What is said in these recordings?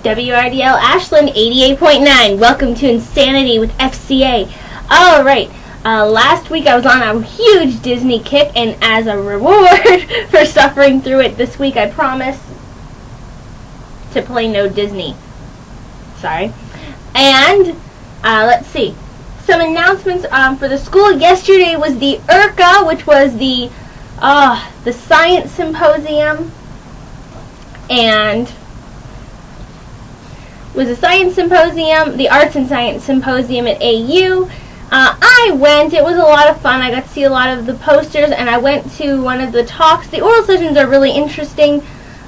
WRDL Ashland 88.9. Welcome to Insanity with FCA. Alright, last week I was on a huge Disney kick, and as a reward for suffering through it this week, I promise to play no Disney. Sorry. And, let's see. Some announcements for the school. Yesterday was the IRCA, which was the Science Symposium. And was a science symposium, the Arts and Science Symposium at AU. I went. It was a lot of fun. I got to see a lot of the posters, and I went to one of the talks. The oral sessions are really interesting.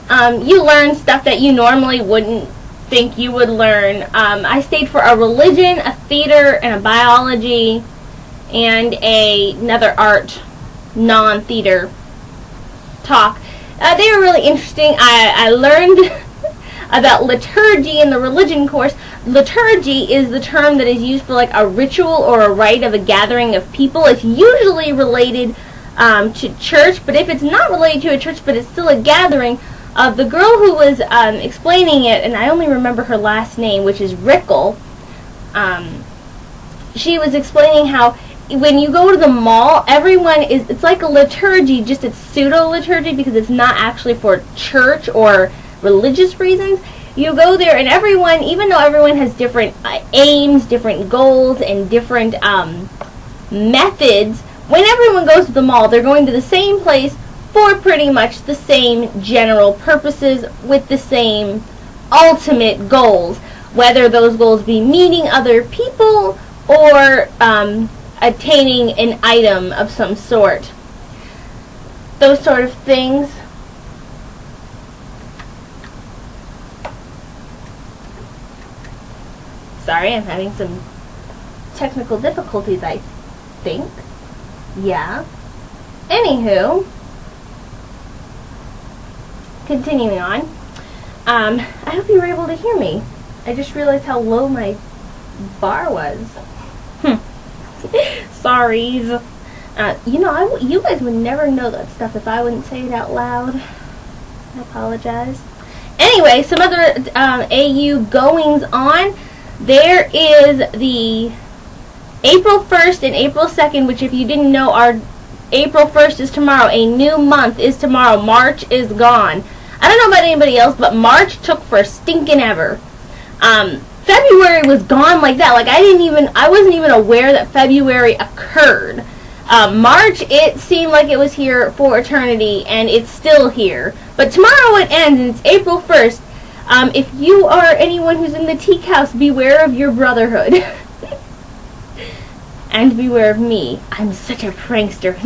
You learn stuff that you normally wouldn't think you would learn. I stayed for a religion, a theater, and a biology, and another art, non-theater talk. They were really interesting. I learned about liturgy in the religion course. Liturgy is the term that is used for like a ritual or a rite of a gathering of people. It's usually related to church, but if it's not related to a church but it's still a gathering, the girl who was explaining it, and I only remember her last name, which is Rickle, she was explaining how when you go to the mall, it's like a liturgy, just it's pseudo-liturgy because it's not actually for church or religious reasons. You go there and everyone, even though everyone has different aims, different goals, and different methods, when everyone goes to the mall, they're going to the same place for pretty much the same general purposes with the same ultimate goals, whether those goals be meeting other people or attaining an item of some sort. Those sort of things. Sorry, I'm having some technical difficulties, I think. Yeah. Anywho, continuing on. I hope you were able to hear me. I just realized how low my bar was. Sorries. You guys would never know that stuff if I wouldn't say it out loud. I apologize. Anyway, some other AU goings on. There is the April 1st and April 2nd, which if you didn't know, our April 1st is tomorrow. A new month is tomorrow. March is gone. I don't know about anybody else, but March took for stinking ever. February was gone like that. Like I wasn't even aware that February occurred. March, it seemed like it was here for eternity, and it's still here. But tomorrow it ends, and it's April 1st. If you are anyone who's in the teak house, beware of your brotherhood. And beware of me. I'm such a prankster.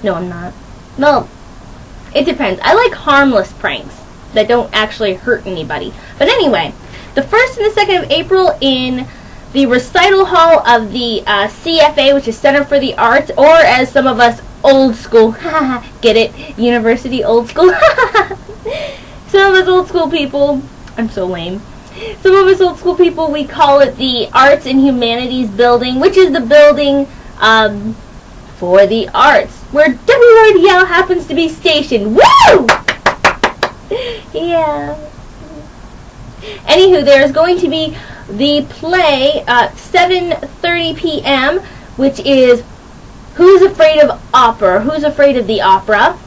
No, I'm not. Well, it depends. I like harmless pranks that don't actually hurt anybody. But anyway, the 1st and the 2nd of April in the recital hall of the CFA, which is Center for the Arts, or as some of us old school, get it, University Old School, some of us old school people, I'm so lame, some of us old school people, we call it the Arts and Humanities Building, which is the building for the arts, where WRDL happens to be stationed. Woo! Yeah. Anywho, there's going to be the play at 7:30 p.m., which is Who's Afraid of Opera? Who's Afraid of the Opera?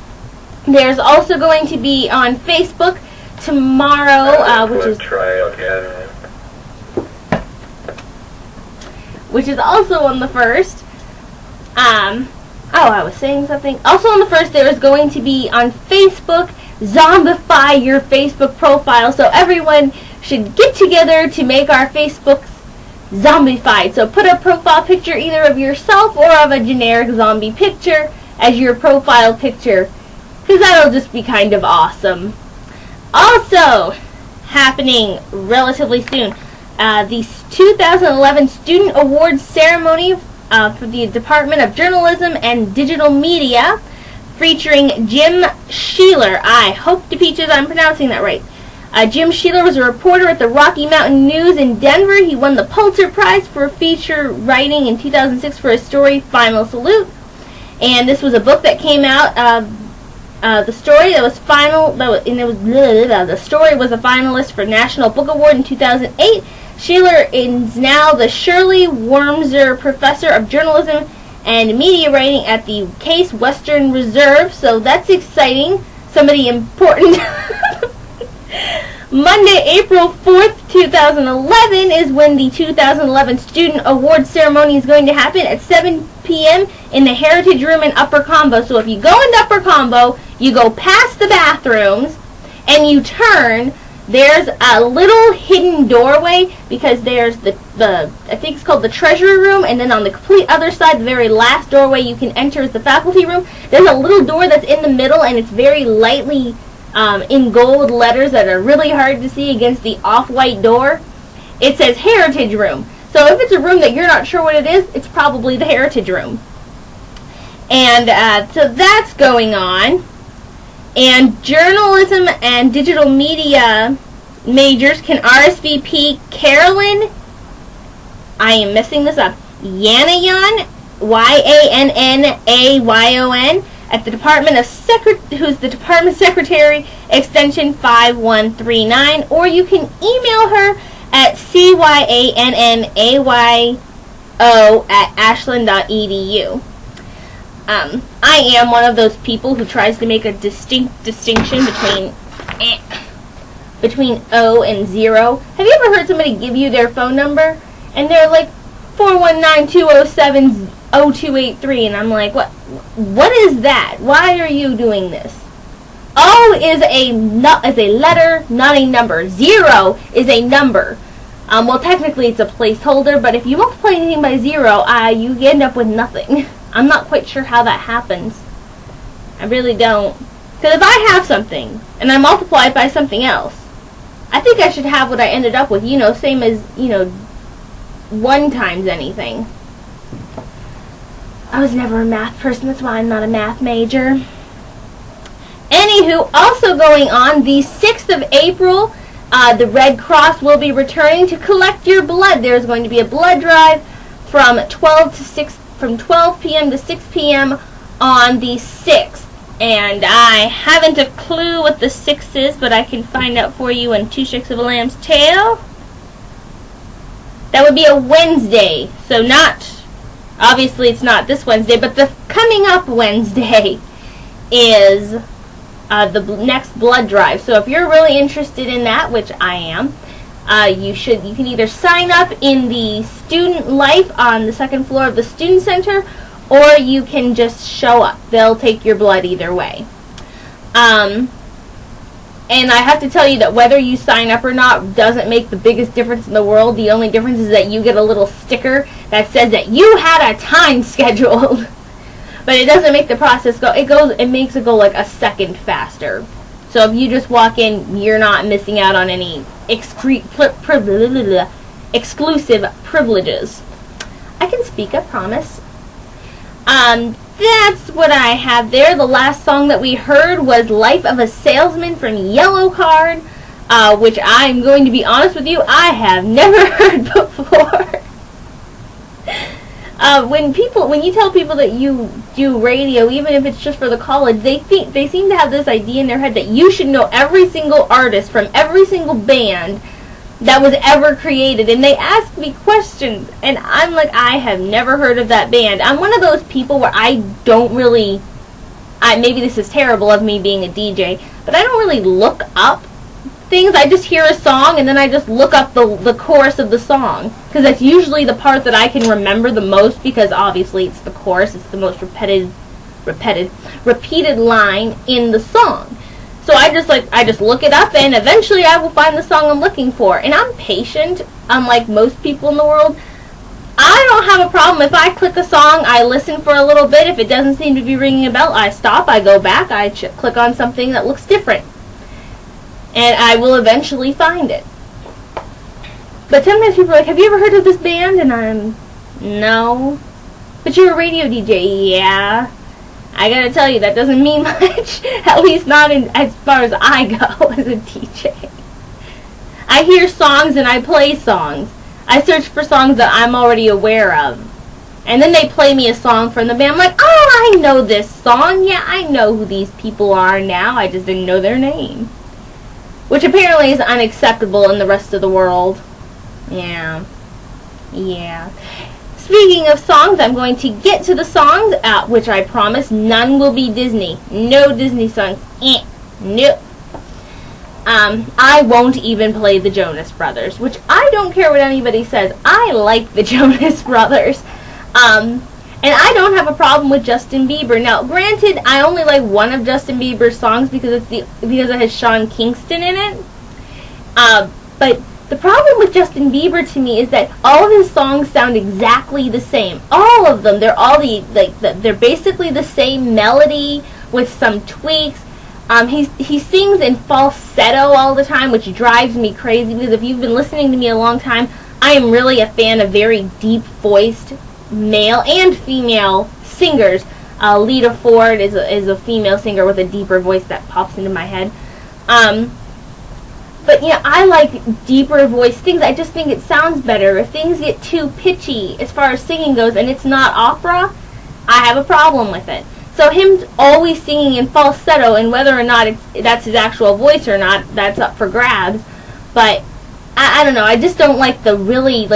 There's also going to be on Facebook tomorrow, which is also on the 1st. I was saying something. Also on the 1st, there is going to be on Facebook, Zombify your Facebook profile. So everyone should get together to make our Facebooks zombified. So put a profile picture either of yourself or of a generic zombie picture as your profile picture, because that'll just be kind of awesome. Also, happening relatively soon, the 2011 Student Awards Ceremony for the Department of Journalism and Digital Media, featuring Jim Sheeler. I hope to peaches I'm pronouncing that right. Jim Sheeler was a reporter at the Rocky Mountain News in Denver. He won the Pulitzer Prize for feature writing in 2006 for his story, Final Salute. And this was a book that came out The story that was the story was a finalist for National Book Award in 2008. Sheeler is now the Shirley Wormser Professor of Journalism and Media Writing at the Case Western Reserve, so that's exciting. Somebody important. Monday, April 4th, 2011 is when the 2011 Student Awards ceremony is going to happen at 7 p.m. in the Heritage Room in Upper Combo. So if you go into Upper Combo, you go past the bathrooms, and you turn, there's a little hidden doorway, because there's the I think it's called the Treasury Room, and then on the complete other side, the very last doorway you can enter is the Faculty Room. There's a little door that's in the middle, and it's very lightly in gold letters that are really hard to see against the off-white door. It says Heritage Room. So if it's a room that you're not sure what it is, it's probably the Heritage Room. And so that's going on. And journalism and digital media majors can RSVP Carolyn, I am messing this up, Yanayon, Yannaayon, at the Department of who's the Department Secretary, extension 5139, or you can email her at cyannayo@ashland.edu. I am one of those people who tries to make a distinct distinction between O and 0. Have you ever heard somebody give you their phone number and they're like 419-207-0283, and I'm like, what is that? Why are you doing this? O is a letter, not a number. 0 is a number. Well, technically it's a placeholder, but if you multiply anything by 0, you end up with nothing. I'm not quite sure how that happens. I really don't. Because if I have something and I multiply it by something else, I think I should have what I ended up with, same as, 1 times anything. I was never a math person, that's why I'm not a math major. Anywho, also going on, the 6th of April, the Red Cross will be returning to collect your blood. There's going to be a blood drive from 12 p.m. to 6 p.m. on the 6th. And I haven't a clue what the 6th is, but I can find out for you in 2 Shakes of a Lamb's Tail. That would be a Wednesday. So obviously it's not this Wednesday, but the coming up Wednesday is the next blood drive. So if you're really interested in that, which I am, you can either sign up in the Student Life on the 2nd floor of the Student Center, or you can just show up. They'll take your blood either way. And I have to tell you that whether you sign up or not doesn't make the biggest difference in the world. The only difference is that you get a little sticker that says that you had a time scheduled. But it doesn't make the process go. It makes it go like a second faster. So if you just walk in, you're not missing out on any exclusive privileges. I can speak, I promise. That's what I have there. The last song that we heard was Life of a Salesman from Yellow Card, which I'm going to be honest with you, I have never heard before. When you tell people that you do radio, even if it's just for the college, they seem to have this idea in their head that you should know every single artist from every single band that was ever created, and they ask me questions, and I'm like, I have never heard of that band. I'm one of those people where I don't really, maybe this is terrible of me being a DJ, but I don't really look up things. I just hear a song, and then I just look up the chorus of the song, because that's usually the part that I can remember the most, because obviously it's the chorus, it's the most repeated line in the song. So I just look it up, and eventually I will find the song I'm looking for. And I'm patient, unlike most people in the world. I don't have a problem if I click a song, I listen for a little bit. If it doesn't seem to be ringing a bell, I stop, I go back, I click on something that looks different. And I will eventually find it. But sometimes people are like, have you ever heard of this band? And I'm, no. But you're a radio DJ, yeah. I gotta tell you, that doesn't mean much, at least not as far as I go as a DJ. I hear songs and I play songs. I search for songs that I'm already aware of. And then they play me a song from the band. I'm like, oh, I know this song. Yeah, I know who these people are now. I just didn't know their name. Which apparently is unacceptable in the rest of the world. Yeah. Speaking of songs, I'm going to get to the songs, which I promise none will be Disney. No Disney songs. Nope. I won't even play the Jonas Brothers, which I don't care what anybody says. I like the Jonas Brothers. And I don't have a problem with Justin Bieber. Now, granted, I only like one of Justin Bieber's songs because it has Sean Kingston in it. But the problem with Justin Bieber to me is that all of his songs sound exactly the same. All of them. They're basically the same melody with some tweaks. He sings in falsetto all the time, which drives me crazy because if you've been listening to me a long time, I am really a fan of very deep-voiced male and female singers. Lita Ford is a female singer with a deeper voice that pops into my head. But yeah, I like deeper voice things. I just think it sounds better. If things get too pitchy as far as singing goes and it's not opera, I have a problem with it. So him always singing in falsetto, and whether or not that's his actual voice or not, that's up for grabs. But I don't know. I just don't like the really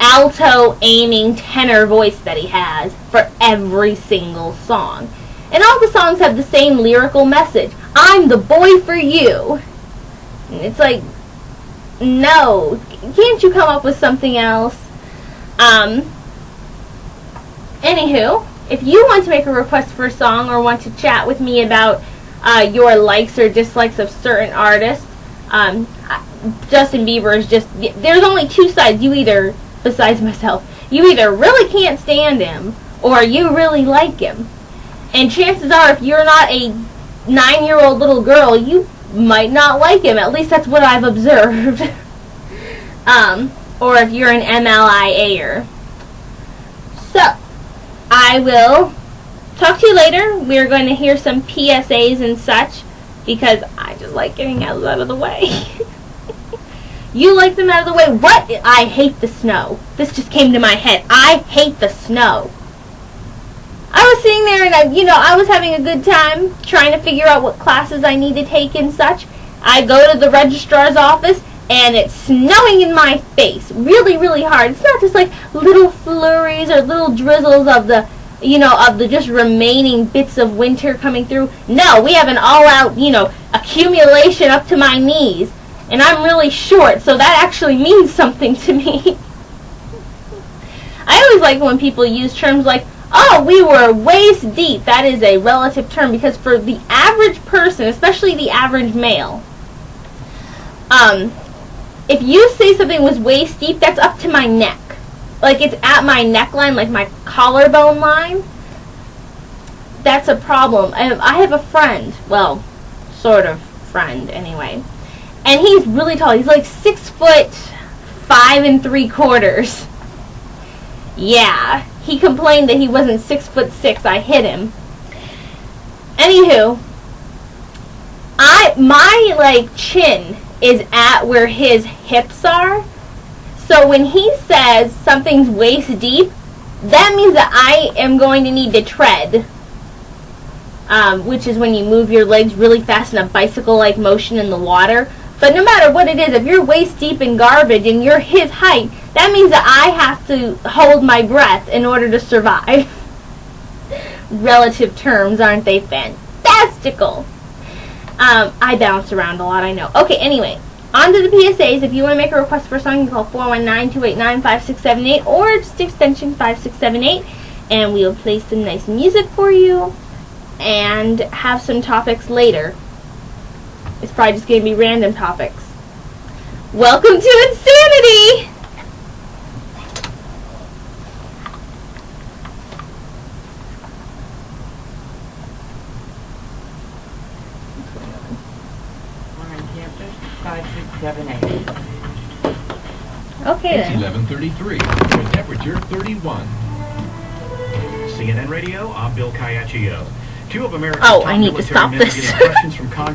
alto aiming tenor voice that he has for every single song. And all the songs have the same lyrical message. I'm the boy for you. And it's like, no. Can't you come up with something else? Anywho, if you want to make a request for a song or want to chat with me about your likes or dislikes of certain artists, Justin Bieber is just, there's only two sides. Besides myself, you either really can't stand him or you really like him. And chances are, if you're not a 9-year-old little girl, you might not like him. At least that's what I've observed. Or if you're an MLIA-er. So, I will talk to you later. We're going to hear some PSAs and such, because I just like getting those out of the way. You like them out of the way? What? I hate the snow. This just came to my head. I hate the snow. I was sitting there and I was having a good time trying to figure out what classes I need to take and such. I go to the registrar's office and it's snowing in my face really, really hard. It's not just like little flurries or little drizzles of the just remaining bits of winter coming through. No, we have an all-out, accumulation up to my knees. And I'm really short, so that actually means something to me. I always like when people use terms like, oh, we were waist deep. That is a relative term, because for the average person, especially the average male, if you say something was waist deep, that's up to my neck. Like it's at my neckline, like my collarbone line. That's a problem. I have a friend, well, sort of friend anyway. And he's really tall. He's like 6'5" 3/4. Yeah, he complained that he wasn't 6'6". I hit him. Anywho, my chin is at where his hips are. So when he says something's waist deep, that means that I am going to need to tread. Which is when you move your legs really fast in a bicycle-like motion in the water. But no matter what it is, if you're waist deep in garbage and you're his height, that means that I have to hold my breath in order to survive. Relative terms, aren't they fantastical? I bounce around a lot, I know. Okay, anyway, on to the PSAs. If you want to make a request for a song, you can call 419-289-5678 or just extension 5678, and we'll play some nice music for you and have some topics later. It's probably just going to be random topics. Welcome to Insanity! Warren Campus, 5678. Okay It's then. 11:33. The temperature 31. CNN Radio, I'm Bill Caiaccio. Two of America's Oh, top I need to military stop men this. getting questions from Congress.